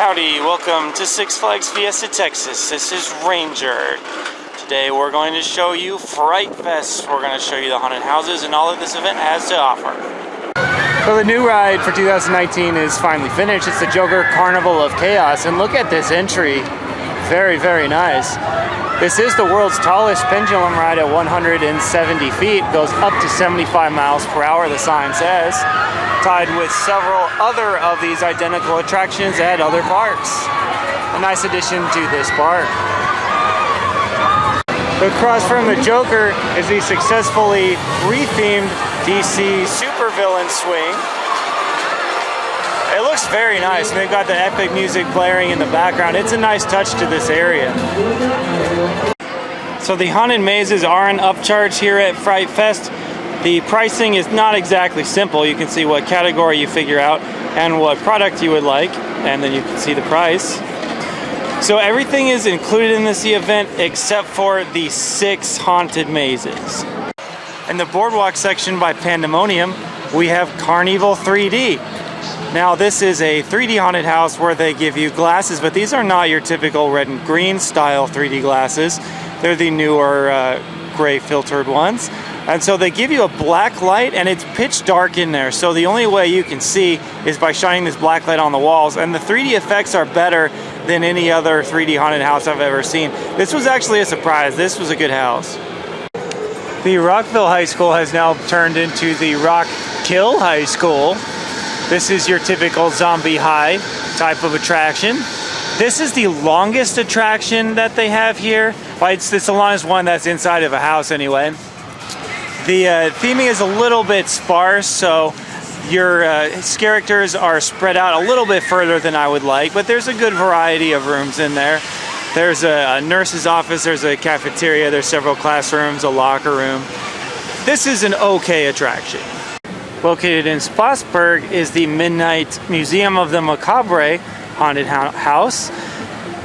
Howdy, welcome to Six Flags Fiesta Texas. This is Ranger. Today we're going to show you Fright Fest. We're going to show you the haunted houses and all that this event has to offer. So the new ride for 2019 is finally finished. It's the Joker Carnival of Chaos, and look at this entry. Very, very nice. This is the world's tallest pendulum ride at 170 feet. Goes up to 75 miles per hour, the sign says. Tied with several other of these identical attractions at other parks. A nice addition to this park. Across from the Joker is the successfully rethemed DC supervillain swing. It looks very nice, and they've got the epic music blaring in the background. It's a nice touch to this area. So the haunted mazes are an upcharge here at Fright Fest. The pricing is not exactly simple. You can see what category you figure out and what product you would like, and then you can see the price. So everything is included in this event except for the 6 haunted mazes. In the boardwalk section by Pandemonium, we have Carnival 3D. Now this is a 3D haunted house where they give you glasses, but these are not your typical red and green style 3D glasses. They're the newer gray filtered ones. And so they give you a black light, and it's pitch dark in there. So the only way you can see is by shining this black light on the walls. And the 3D effects are better than any other 3D haunted house I've ever seen. This was actually a surprise. This was a good house. The Rockville High School has now turned into the Rockville High School. This is your typical zombie high type of attraction. This is the longest attraction that they have here. Well, it's the longest one that's inside of a house anyway. The theming is a little bit sparse, so your characters are spread out a little bit further than I would like, but there's a good variety of rooms in there. There's a nurse's office, there's a cafeteria, there's several classrooms, a locker room. This is an okay attraction. Located in Spotsburg is the Midnight Museum of the Macabre haunted house.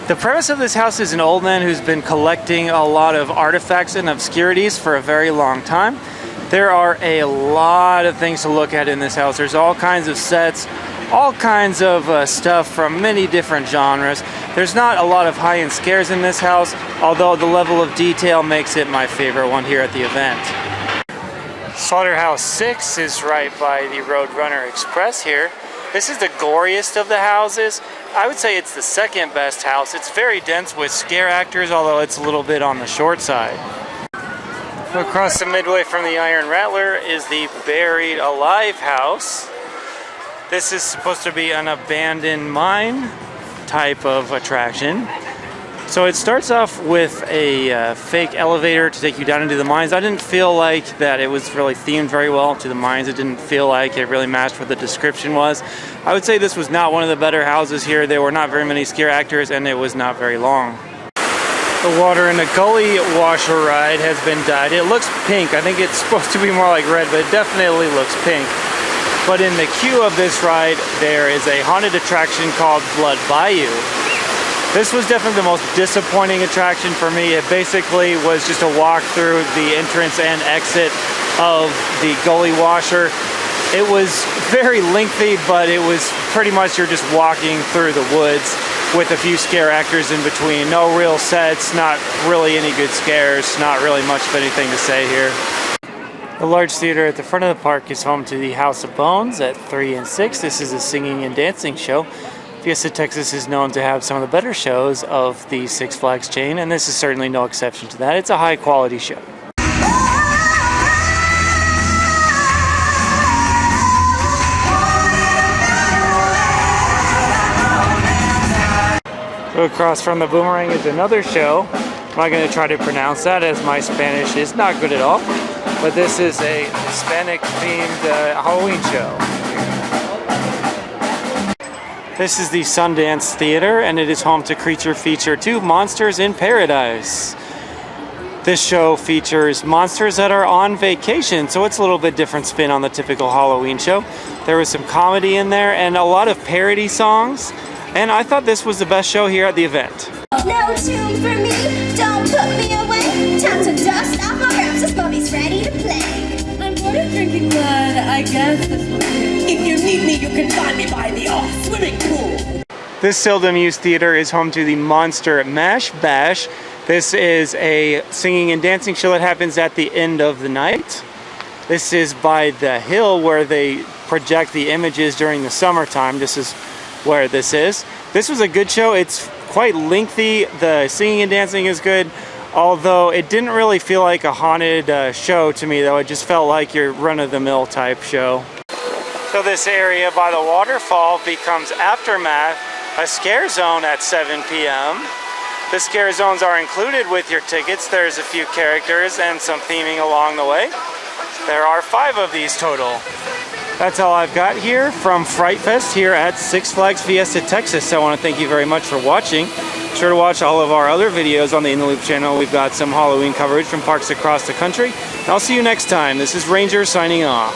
The premise of this house is an old man who's been collecting a lot of artifacts and obscurities for a very long time. There are a lot of things to look at in this house. There's all kinds of sets, all kinds of stuff from many different genres. There's not a lot of high-end scares in this house, although the level of detail makes it my favorite one here at the event. Slaughterhouse 6 is right by the Roadrunner Express here. This is the goriest of the houses. I would say it's the second best house. It's very dense with scare actors, although it's a little bit on the short side. Across the midway from the Iron Rattler is the Buried Alive house. This is supposed to be an abandoned mine type of attraction. So it starts off with a fake elevator to take you down into the mines. I didn't feel like that it was really themed very well to the mines. It didn't feel like it really matched what the description was. I would say this was not one of the better houses here. There were not very many scare actors, and it was not very long. The water in the gully washer ride has been dyed. It looks pink. I think it's supposed to be more like red, but it definitely looks pink. But in the queue of this ride, there is a haunted attraction called Blood Bayou. This was definitely the most disappointing attraction for me. It basically was just a walk through the entrance and exit of the gully washer. It was very lengthy, but it was pretty much you're just walking through the woods with a few scare actors in between. No real sets, not really any good scares, not really much of anything to say here. The large theater at the front of the park is home to the House of Bones at 3 and 6. This is a singing and dancing show. Fiesta Texas is known to have some of the better shows of the Six Flags chain, and this is certainly no exception to that. It's a high quality show. Across from the Boomerang is another show. I'm not going to try to pronounce that as my Spanish is not good at all, but this is a Hispanic themed Halloween show. This is the Sundance Theater, and it is home to Creature Feature 2, Monsters in Paradise. This show features monsters that are on vacation, so it's a little bit different spin on the typical Halloween show. There was some comedy in there and a lot of parody songs, and I thought this was the best show here at the event. No tune for me, don't put me away. Time to dust off my raps, this puppy's ready to play. I'm bored of drinking blood, I guess this will do. If you need me, you can find me by the swimming pool. This seldom used theater is home to the Monster Mash Bash. This is a singing and dancing show that happens at the end of the night. This is by the hill where they project the images during the summertime. This is where this is. This was a good show. It's quite lengthy. The singing and dancing is good, although it didn't really feel like a haunted show to me, though. It just felt like your run-of-the-mill type show. So this area by the waterfall becomes Aftermath, a scare zone at 7 p.m. The scare zones are included with your tickets. There's a few characters and some theming along the way. There are 5 of these total. That's all I've got here from Fright Fest here at Six Flags Fiesta Texas. I want to thank you very much for watching. Be sure to watch all of our other videos on the In the Loop channel. We've got some Halloween coverage from parks across the country. And I'll see you next time. This is Ranger signing off.